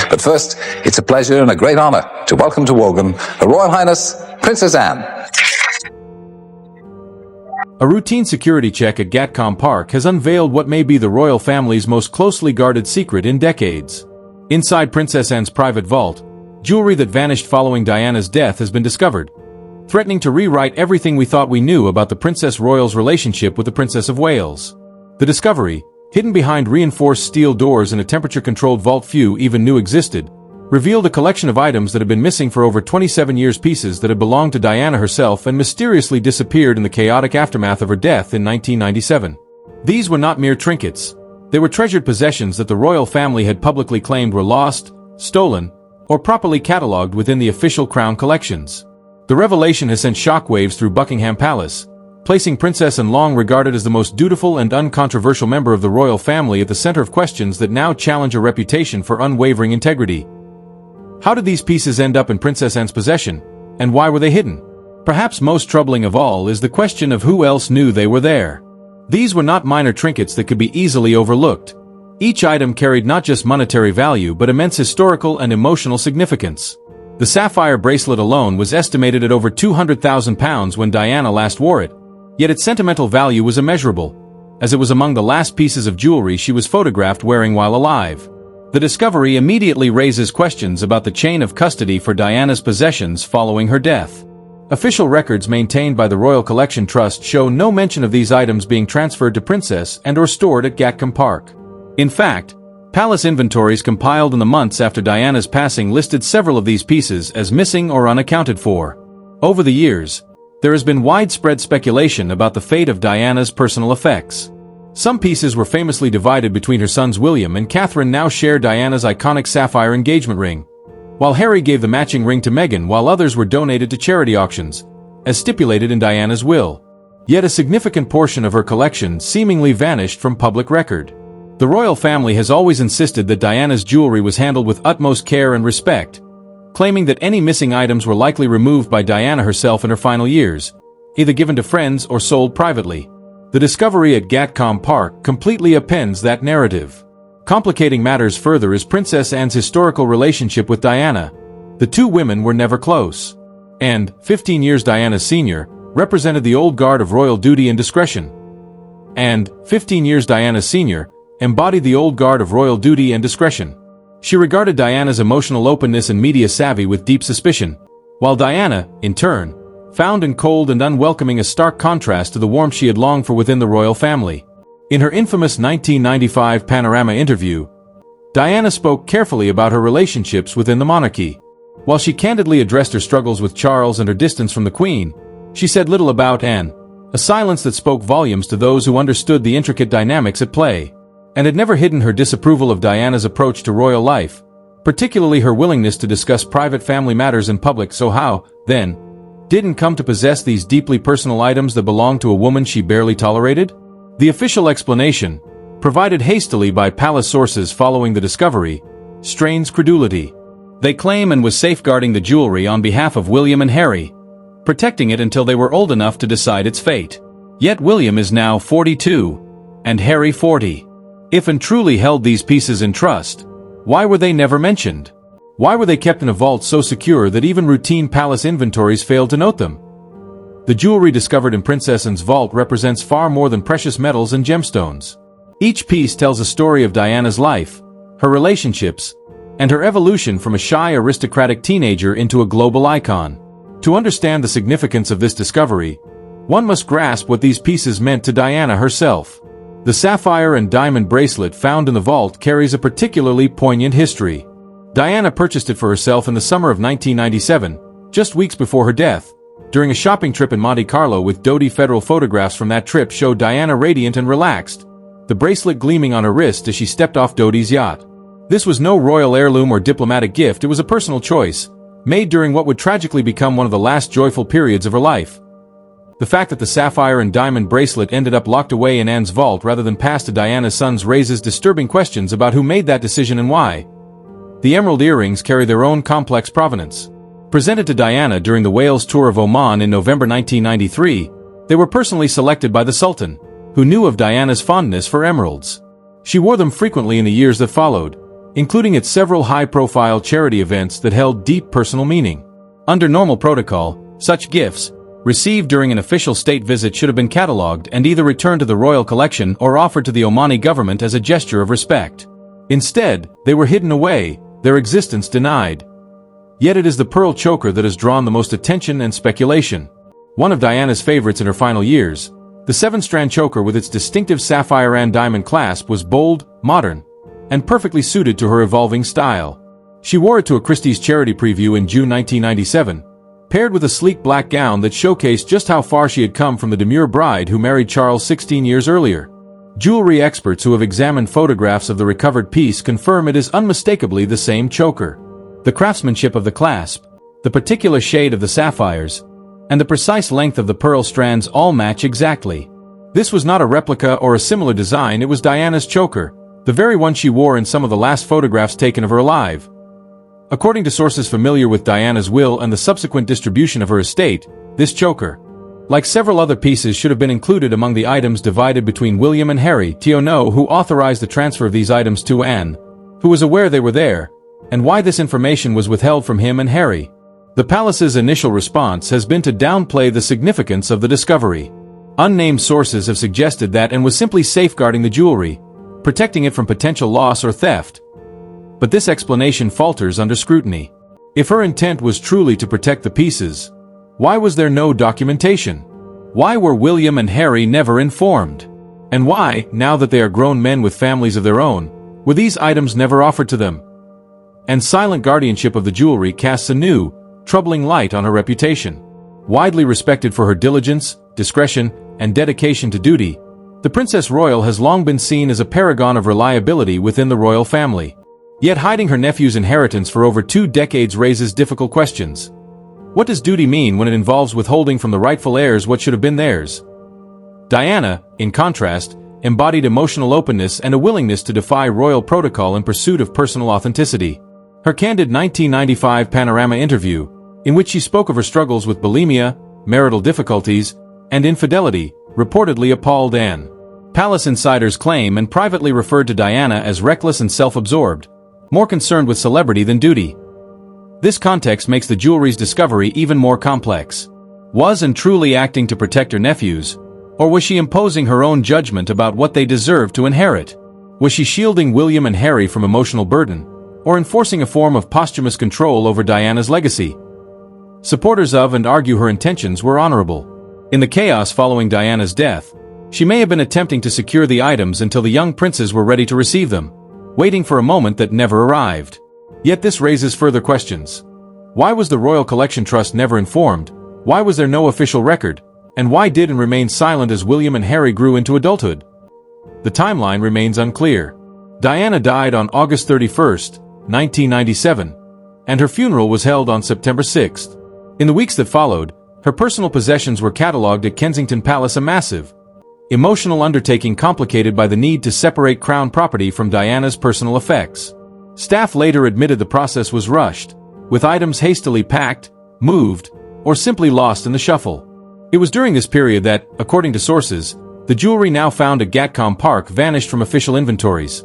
But first, it's a pleasure and a great honor to welcome to Wogan Her Royal Highness, Princess Anne. A routine security check at Gatcombe Park has unveiled what may be the royal family's most closely guarded secret in decades. Inside Princess Anne's private vault, jewelry that vanished following Diana's death has been discovered, threatening to rewrite everything we thought we knew about the Princess Royal's relationship with the Princess of Wales. The discovery, hidden behind reinforced steel doors in a temperature-controlled vault few even knew existed, revealed a collection of items that had been missing for over 27 years, pieces that had belonged to Diana herself and mysteriously disappeared in the chaotic aftermath of her death in 1997. These were not mere trinkets. They were treasured possessions that the royal family had publicly claimed were lost, stolen, or properly catalogued within the official crown collections. The revelation has sent shockwaves through Buckingham Palace, placing Princess Anne, long regarded as the most dutiful and uncontroversial member of the royal family, at the center of questions that now challenge her reputation for unwavering integrity. How did these pieces end up in Princess Anne's possession, and why were they hidden? Perhaps most troubling of all is the question of who else knew they were there. These were not minor trinkets that could be easily overlooked. Each item carried not just monetary value but immense historical and emotional significance. The sapphire bracelet alone was estimated at over £200,000 when Diana last wore it, yet its sentimental value was immeasurable, as it was among the last pieces of jewelry she was photographed wearing while alive. The discovery immediately raises questions about the chain of custody for Diana's possessions following her death. Official records maintained by the Royal Collection Trust show no mention of these items being transferred to Princess and/or stored at Gatcombe Park. In fact, palace inventories compiled in the months after Diana's passing listed several of these pieces as missing or unaccounted for. Over the years, there has been widespread speculation about the fate of Diana's personal effects. Some pieces were famously divided between her sons William and Catherine, now share Diana's iconic sapphire engagement ring, while Harry gave the matching ring to Meghan, while others were donated to charity auctions, as stipulated in Diana's will. Yet a significant portion of her collection seemingly vanished from public record. The royal family has always insisted that Diana's jewelry was handled with utmost care and respect, claiming that any missing items were likely removed by Diana herself in her final years, either given to friends or sold privately. The discovery at Gatcombe Park completely upends that narrative. Complicating matters further is Princess Anne's historical relationship with Diana. The two women were never close. And, 15 years Diana Sr., represented the old guard of royal duty and discretion. And, 15 years Diana Sr., embodied the old guard of royal duty and discretion. She regarded Diana's emotional openness and media savvy with deep suspicion, while Diana, in turn, found in cold and unwelcoming a stark contrast to the warmth she had longed for within the royal family. In her infamous 1995 Panorama interview, Diana spoke carefully about her relationships within the monarchy. While she candidly addressed her struggles with Charles and her distance from the Queen, she said little about Anne, a silence that spoke volumes to those who understood the intricate dynamics at play, and had never hidden her disapproval of Diana's approach to royal life, particularly her willingness to discuss private family matters in public. So how, then, didn't come to possess these deeply personal items that belonged to a woman she barely tolerated? The official explanation, provided hastily by palace sources following the discovery, strains credulity. They claim Anne was safeguarding the jewelry on behalf of William and Harry, protecting it until they were old enough to decide its fate. Yet William is now 42, and Harry 40. If Anne truly held these pieces in trust, why were they never mentioned? Why were they kept in a vault so secure that even routine palace inventories failed to note them? The jewelry discovered in Princess Anne's vault represents far more than precious metals and gemstones. Each piece tells a story of Diana's life, her relationships, and her evolution from a shy aristocratic teenager into a global icon. To understand the significance of this discovery, one must grasp what these pieces meant to Diana herself. The sapphire and diamond bracelet found in the vault carries a particularly poignant history. Diana purchased it for herself in the summer of 1997, just weeks before her death, during a shopping trip in Monte Carlo with Dodi. Federal photographs from that trip show Diana radiant and relaxed, the bracelet gleaming on her wrist as she stepped off Dodi's yacht. This was no royal heirloom or diplomatic gift, it was a personal choice, made during what would tragically become one of the last joyful periods of her life. The fact that the sapphire and diamond bracelet ended up locked away in Anne's vault rather than passed to Diana's sons raises disturbing questions about who made that decision and why. The emerald earrings carry their own complex provenance. Presented to Diana during the Wales tour of Oman in November 1993, they were personally selected by the Sultan, who knew of Diana's fondness for emeralds. She wore them frequently in the years that followed, including its several high-profile charity events that held deep personal meaning. Under normal protocol, such gifts, received during an official state visit, should have been catalogued and either returned to the royal collection or offered to the Omani government as a gesture of respect. Instead, they were hidden away, their existence denied. Yet it is the pearl choker that has drawn the most attention and speculation. One of Diana's favorites in her final years, the 7-strand choker with its distinctive sapphire and diamond clasp was bold, modern, and perfectly suited to her evolving style. She wore it to a Christie's charity preview in June 1997, paired with a sleek black gown that showcased just how far she had come from the demure bride who married Charles 16 years earlier. Jewelry experts who have examined photographs of the recovered piece confirm it is unmistakably the same choker. The craftsmanship of the clasp, the particular shade of the sapphires, and the precise length of the pearl strands all match exactly. This was not a replica or a similar design, it was Diana's choker, the very one she wore in some of the last photographs taken of her alive. According to sources familiar with Diana's will and the subsequent distribution of her estate, this choker, like several other pieces, should have been included among the items divided between William and Harry Tionneau, who authorized the transfer of these items to Anne, who was aware they were there, and why this information was withheld from him and Harry. The palace's initial response has been to downplay the significance of the discovery. Unnamed sources have suggested that Anne was simply safeguarding the jewelry, protecting it from potential loss or theft. But this explanation falters under scrutiny. If her intent was truly to protect the pieces, why was there no documentation? Why were William and Harry never informed? And why, now that they are grown men with families of their own, were these items never offered to them? Anne's silent guardianship of the jewelry casts a new, troubling light on her reputation. Widely respected for her diligence, discretion, and dedication to duty, the Princess Royal has long been seen as a paragon of reliability within the royal family. Yet hiding her nephew's inheritance for over 2 decades raises difficult questions. What does duty mean when it involves withholding from the rightful heirs what should have been theirs? Diana, in contrast, embodied emotional openness and a willingness to defy royal protocol in pursuit of personal authenticity. Her candid 1995 Panorama interview, in which she spoke of her struggles with bulimia, marital difficulties, and infidelity, reportedly appalled Anne. Palace insiders claim and privately referred to Diana as reckless and self-absorbed, more concerned with celebrity than duty. This context makes the jewelry's discovery even more complex. Was Anne truly acting to protect her nephews, or was she imposing her own judgment about what they deserved to inherit? Was she shielding William and Harry from emotional burden, or enforcing a form of posthumous control over Diana's legacy? Supporters of and argue her intentions were honorable. In the chaos following Diana's death, she may have been attempting to secure the items until the young princes were ready to receive them, waiting for a moment that never arrived. Yet this raises further questions. Why was the Royal Collection Trust never informed? Why was there no official record? And why did Anne remain silent as William and Harry grew into adulthood? The timeline remains unclear. Diana died on August 31, 1997, and her funeral was held on September 6. In the weeks that followed, her personal possessions were catalogued at Kensington Palace, a massive, emotional undertaking complicated by the need to separate crown property from Diana's personal effects. Staff later admitted the process was rushed, with items hastily packed, moved, or simply lost in the shuffle. It was during this period that, according to sources, the jewelry now found at Gatcombe Park vanished from official inventories.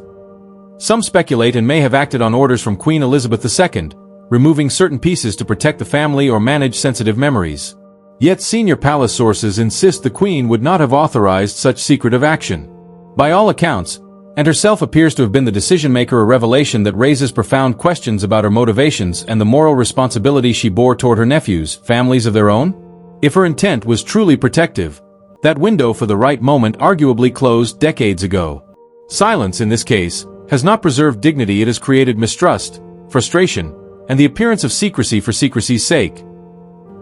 Some speculate and may have acted on orders from Queen Elizabeth II, removing certain pieces to protect the family or manage sensitive memories. Yet senior palace sources insist the Queen would not have authorized such secretive action. By all accounts, Anne herself appears to have been the decision-maker, a revelation that raises profound questions about her motivations and the moral responsibility she bore toward her nephews, families of their own. If her intent was truly protective, that window for the right moment arguably closed decades ago. Silence, in this case, has not preserved dignity, it has created mistrust, frustration, and the appearance of secrecy for secrecy's sake.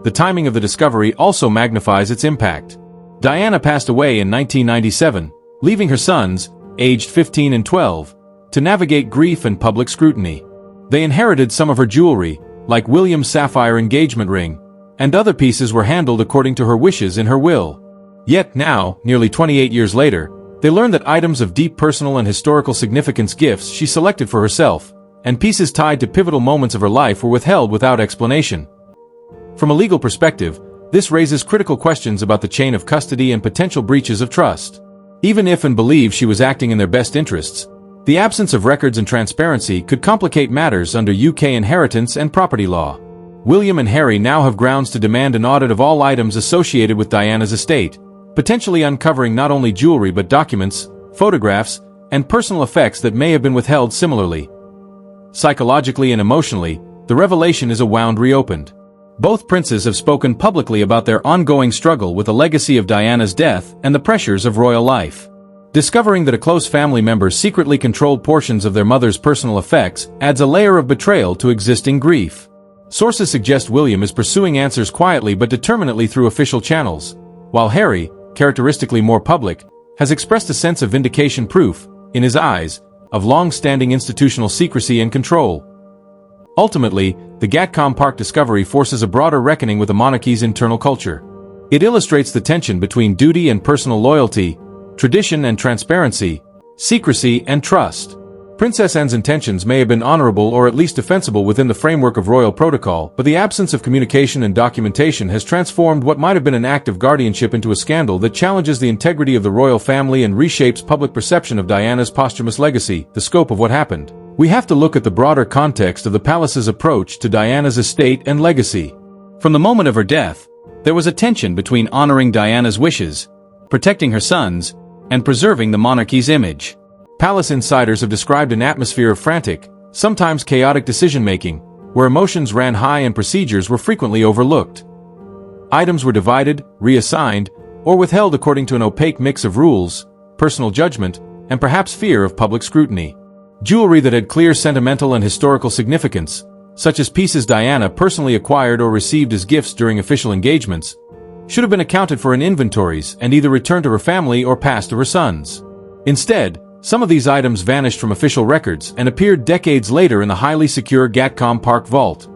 The timing of the discovery also magnifies its impact. Diana passed away in 1997, leaving her sons, aged 15 and 12, to navigate grief and public scrutiny. They inherited some of her jewelry, like William's sapphire engagement ring, and other pieces were handled according to her wishes in her will. Yet now, nearly 28 years later, they learn that items of deep personal and historical significance, gifts she selected for herself, and pieces tied to pivotal moments of her life, were withheld without explanation. From a legal perspective, this raises critical questions about the chain of custody and potential breaches of trust. Even if Anne believed she was acting in their best interests, The absence of records and transparency could complicate matters under UK inheritance and property law. William and Harry now have grounds to demand an audit of all items associated with Diana's estate, potentially uncovering not only jewelry but documents, photographs, and personal effects that may have been withheld similarly. Psychologically and emotionally, the revelation is a wound reopened. Both princes have spoken publicly about their ongoing struggle with the legacy of Diana's death and the pressures of royal life. Discovering that a close family member secretly controlled portions of their mother's personal effects adds a layer of betrayal to existing grief. Sources suggest William is pursuing answers quietly but determinately through official channels, while Harry, characteristically more public, has expressed a sense of vindication proof, in his eyes, of long-standing institutional secrecy and control. Ultimately, the Gatcombe Park discovery forces a broader reckoning with the monarchy's internal culture. It illustrates the tension between duty and personal loyalty, tradition and transparency, secrecy and trust. Princess Anne's intentions may have been honorable or at least defensible within the framework of royal protocol, but the absence of communication and documentation has transformed what might have been an act of guardianship into a scandal that challenges the integrity of the royal family and reshapes public perception of Diana's posthumous legacy. The scope of what happened. We have to look at the broader context of the palace's approach to Diana's estate and legacy. From the moment of her death, there was a tension between honoring Diana's wishes, protecting her sons, and preserving the monarchy's image. Palace insiders have described an atmosphere of frantic, sometimes chaotic decision-making, where emotions ran high and procedures were frequently overlooked. Items were divided, reassigned, or withheld according to an opaque mix of rules, personal judgment, and perhaps fear of public scrutiny. Jewelry that had clear sentimental and historical significance, such as pieces Diana personally acquired or received as gifts during official engagements, should have been accounted for in inventories and either returned to her family or passed to her sons. Instead, some of these items vanished from official records and appeared decades later in the highly secure Gatcombe Park vault.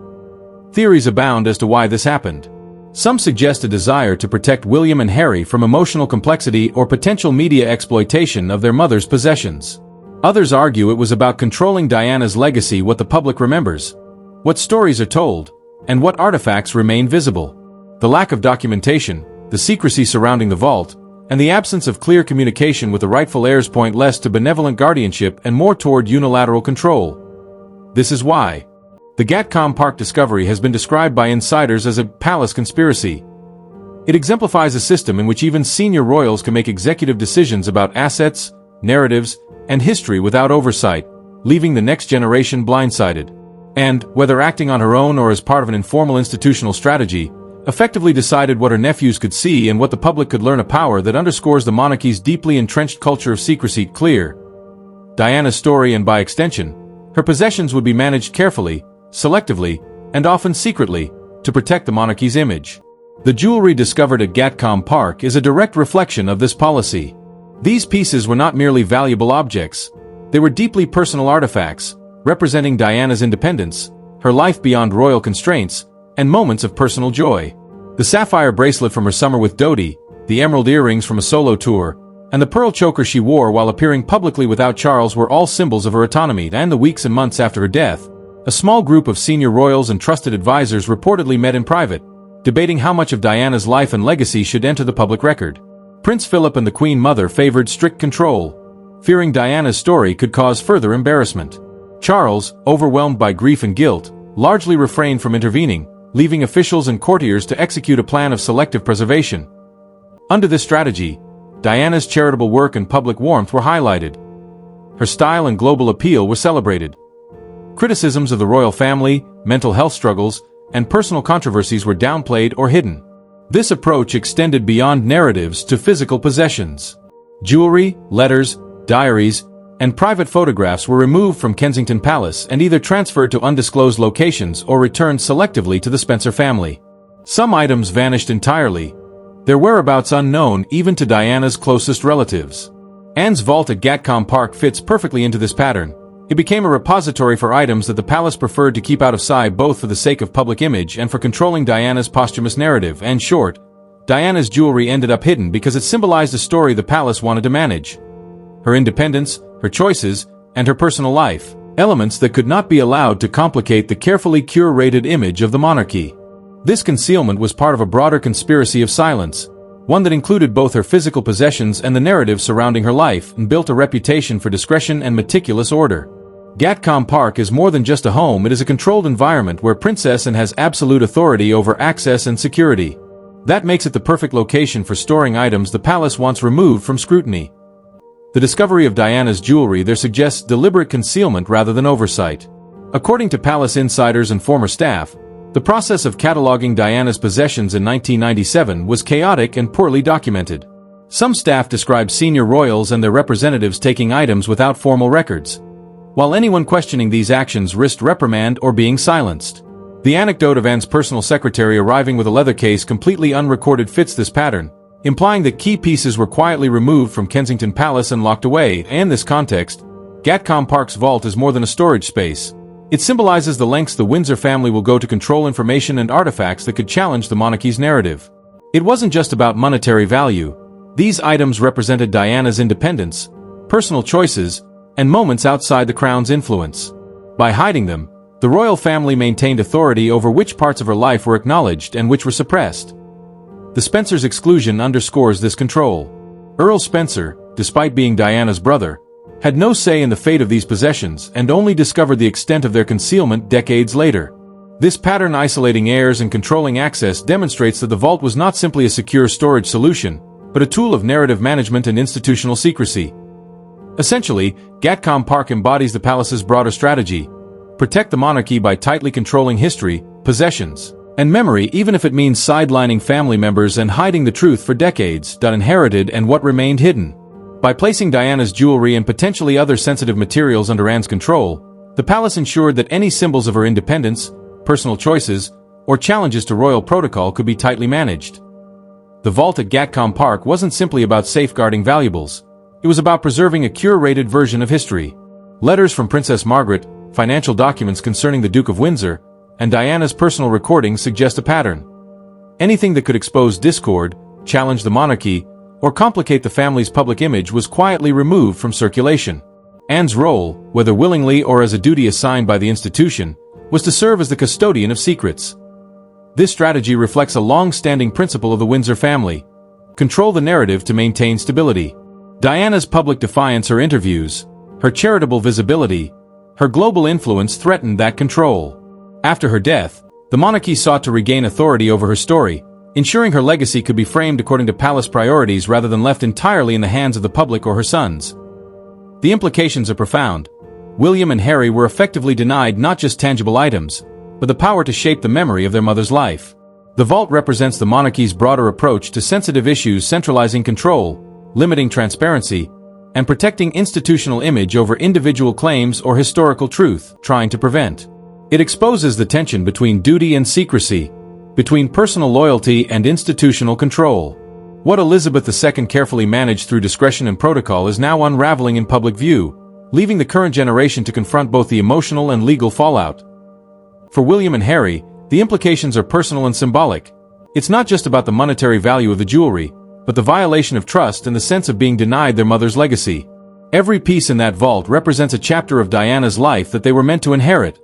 Theories abound as to why this happened. Some suggest a desire to protect William and Harry from emotional complexity or potential media exploitation of their mother's possessions. Others argue it was about controlling Diana's legacy, what the public remembers, what stories are told, and what artifacts remain visible. The lack of documentation, the secrecy surrounding the vault, and the absence of clear communication with the rightful heirs point less to benevolent guardianship and more toward unilateral control. This is why the Gatcombe Park discovery has been described by insiders as a palace conspiracy. It exemplifies a system in which even senior royals can make executive decisions about assets, narratives, and history without oversight, leaving the next generation blindsided. And, whether acting on her own or as part of an informal institutional strategy, effectively decided what her nephews could see and what the public could learn, a power that underscores the monarchy's deeply entrenched culture of secrecy. Clear. Diana's story and by extension, her possessions would be managed carefully, selectively, and often secretly, to protect the monarchy's image. The jewelry discovered at Gatcombe Park is a direct reflection of this policy. These pieces were not merely valuable objects, they were deeply personal artifacts, representing Diana's independence, her life beyond royal constraints, and moments of personal joy. The sapphire bracelet from her summer with Dodi, the emerald earrings from a solo tour, and the pearl choker she wore while appearing publicly without Charles were all symbols of her autonomy. And the weeks and months after her death, a small group of senior royals and trusted advisors reportedly met in private, debating how much of Diana's life and legacy should enter the public record. Prince Philip and the Queen Mother favored strict control, fearing Diana's story could cause further embarrassment. Charles, overwhelmed by grief and guilt, largely refrained from intervening, leaving officials and courtiers to execute a plan of selective preservation. Under this strategy, Diana's charitable work and public warmth were highlighted. Her style and global appeal were celebrated. Criticisms of the royal family, mental health struggles, and personal controversies were downplayed or hidden. This approach extended beyond narratives to physical possessions. Jewelry, letters, diaries, and private photographs were removed from Kensington Palace and either transferred to undisclosed locations or returned selectively to the Spencer family. Some items vanished entirely, their whereabouts unknown even to Diana's closest relatives. Anne's vault at Gatcombe Park fits perfectly into this pattern. It became a repository for items that the palace preferred to keep out of sight, both for the sake of public image and for controlling Diana's posthumous narrative. And short, Diana's jewelry ended up hidden because it symbolized a story the palace wanted to manage. Her independence, her choices, and her personal life, elements that could not be allowed to complicate the carefully curated image of the monarchy. This concealment was part of a broader conspiracy of silence, one that included both her physical possessions and the narrative surrounding her life and built a reputation for discretion and meticulous order. Gatcombe Park is more than just a home, it is a controlled environment where Princess Anne has absolute authority over access and security. That makes it the perfect location for storing items the palace wants removed from scrutiny. The discovery of Diana's jewelry there suggests deliberate concealment rather than oversight. According to palace insiders and former staff, the process of cataloging Diana's possessions in 1997 was chaotic and poorly documented. Some staff describe senior royals and their representatives taking items without formal records, while anyone questioning these actions risked reprimand or being silenced. The anecdote of Anne's personal secretary arriving with a leather case completely unrecorded fits this pattern, implying that key pieces were quietly removed from Kensington Palace and locked away. In this context, Gatcombe Park's vault is more than a storage space. It symbolizes the lengths the Windsor family will go to control information and artifacts that could challenge the monarchy's narrative. It wasn't just about monetary value. These items represented Diana's independence, personal choices, and moments outside the crown's influence. By hiding them, the royal family maintained authority over which parts of her life were acknowledged and which were suppressed. The Spencer's exclusion underscores this control. Earl Spencer, despite being Diana's brother, had no say in the fate of these possessions and only discovered the extent of their concealment decades later. This pattern isolating heirs and controlling access demonstrates that the vault was not simply a secure storage solution, but a tool of narrative management and institutional secrecy. Essentially, Gatcombe Park embodies the palace's broader strategy: protect the monarchy by tightly controlling history, possessions, and memory, even if it means sidelining family members and hiding the truth for decades, inherited and what remained hidden. By placing Diana's jewelry and potentially other sensitive materials under Anne's control, the palace ensured that any symbols of her independence, personal choices, or challenges to royal protocol could be tightly managed. The vault at Gatcombe Park wasn't simply about safeguarding valuables. It was about preserving a curated version of history. Letters from Princess Margaret, financial documents concerning the Duke of Windsor, and Diana's personal recordings suggest a pattern. Anything that could expose discord, challenge the monarchy, or complicate the family's public image was quietly removed from circulation. Anne's role, whether willingly or as a duty assigned by the institution, was to serve as the custodian of secrets. This strategy reflects a long-standing principle of the Windsor family: control the narrative to maintain stability. Diana's public defiance, her interviews, her charitable visibility, her global influence threatened that control. After her death, the monarchy sought to regain authority over her story, ensuring her legacy could be framed according to palace priorities rather than left entirely in the hands of the public or her sons. The implications are profound. William and Harry were effectively denied not just tangible items, but the power to shape the memory of their mother's life. The vault represents the monarchy's broader approach to sensitive issues, centralizing control, limiting transparency, and protecting institutional image over individual claims or historical truth, trying to prevent. It exposes the tension between duty and secrecy, between personal loyalty and institutional control. What Elizabeth II carefully managed through discretion and protocol is now unraveling in public view, leaving the current generation to confront both the emotional and legal fallout. For William and Harry, the implications are personal and symbolic. It's not just about the monetary value of the jewelry, but the violation of trust and the sense of being denied their mother's legacy. Every piece in that vault represents a chapter of Diana's life that they were meant to inherit,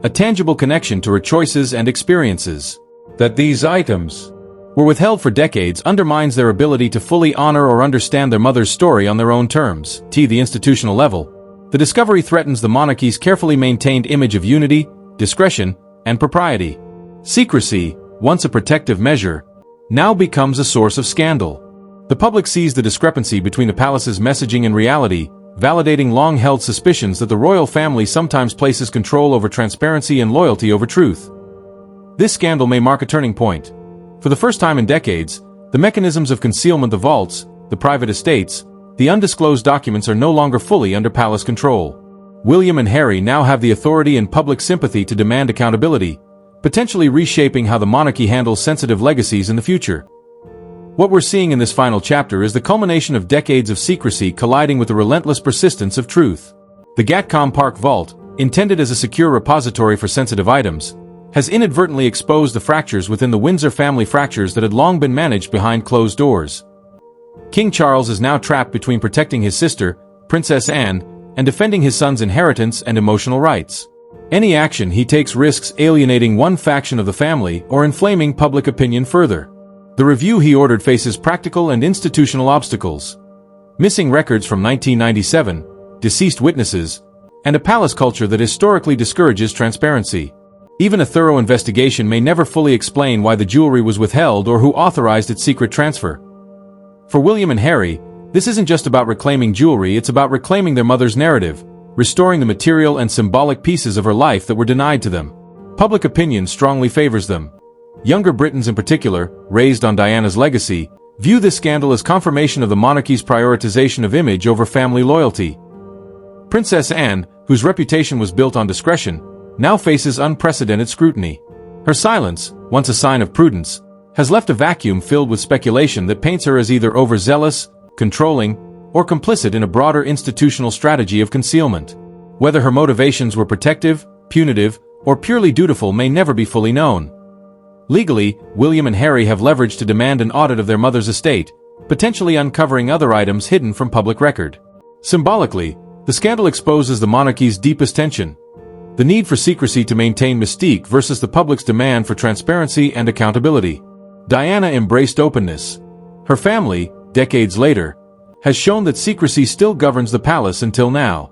a tangible connection to her choices and experiences. That these items were withheld for decades undermines their ability to fully honor or understand their mother's story on their own terms. At the institutional level, the discovery threatens the monarchy's carefully maintained image of unity, discretion, and propriety. Secrecy, once a protective measure, now becomes a source of scandal. The public sees the discrepancy between the palace's messaging and reality, validating long-held suspicions that the royal family sometimes places control over transparency and loyalty over truth. This scandal may mark a turning point. For the first time in decades, the mechanisms of concealment, the vaults, the private estates, the undisclosed documents are no longer fully under palace control. William and Harry now have the authority and public sympathy to demand accountability, potentially reshaping how the monarchy handles sensitive legacies in the future. What we're seeing in this final chapter is the culmination of decades of secrecy colliding with the relentless persistence of truth. The Gatcombe Park Vault, intended as a secure repository for sensitive items, has inadvertently exposed the fractures within the Windsor family, fractures that had long been managed behind closed doors. King Charles is now trapped between protecting his sister, Princess Anne, and defending his son's inheritance and emotional rights. Any action he takes risks alienating one faction of the family or inflaming public opinion further. The review he ordered faces practical and institutional obstacles. Missing records from 1997, deceased witnesses, and a palace culture that historically discourages transparency. Even a thorough investigation may never fully explain why the jewelry was withheld or who authorized its secret transfer. For William and Harry, this isn't just about reclaiming jewelry, it's about reclaiming their mother's narrative, restoring the material and symbolic pieces of her life that were denied to them. Public opinion strongly favors them. Younger Britons in particular, raised on Diana's legacy, view this scandal as confirmation of the monarchy's prioritization of image over family loyalty. Princess Anne, whose reputation was built on discretion, now faces unprecedented scrutiny. Her silence, once a sign of prudence, has left a vacuum filled with speculation that paints her as either overzealous, controlling, or complicit in a broader institutional strategy of concealment. Whether her motivations were protective, punitive, or purely dutiful may never be fully known. Legally, William and Harry have leverage to demand an audit of their mother's estate, potentially uncovering other items hidden from public record. Symbolically, the scandal exposes the monarchy's deepest tension: the need for secrecy to maintain mystique versus the public's demand for transparency and accountability. Diana embraced openness. Her family, decades later, has shown that secrecy still governs the palace until now.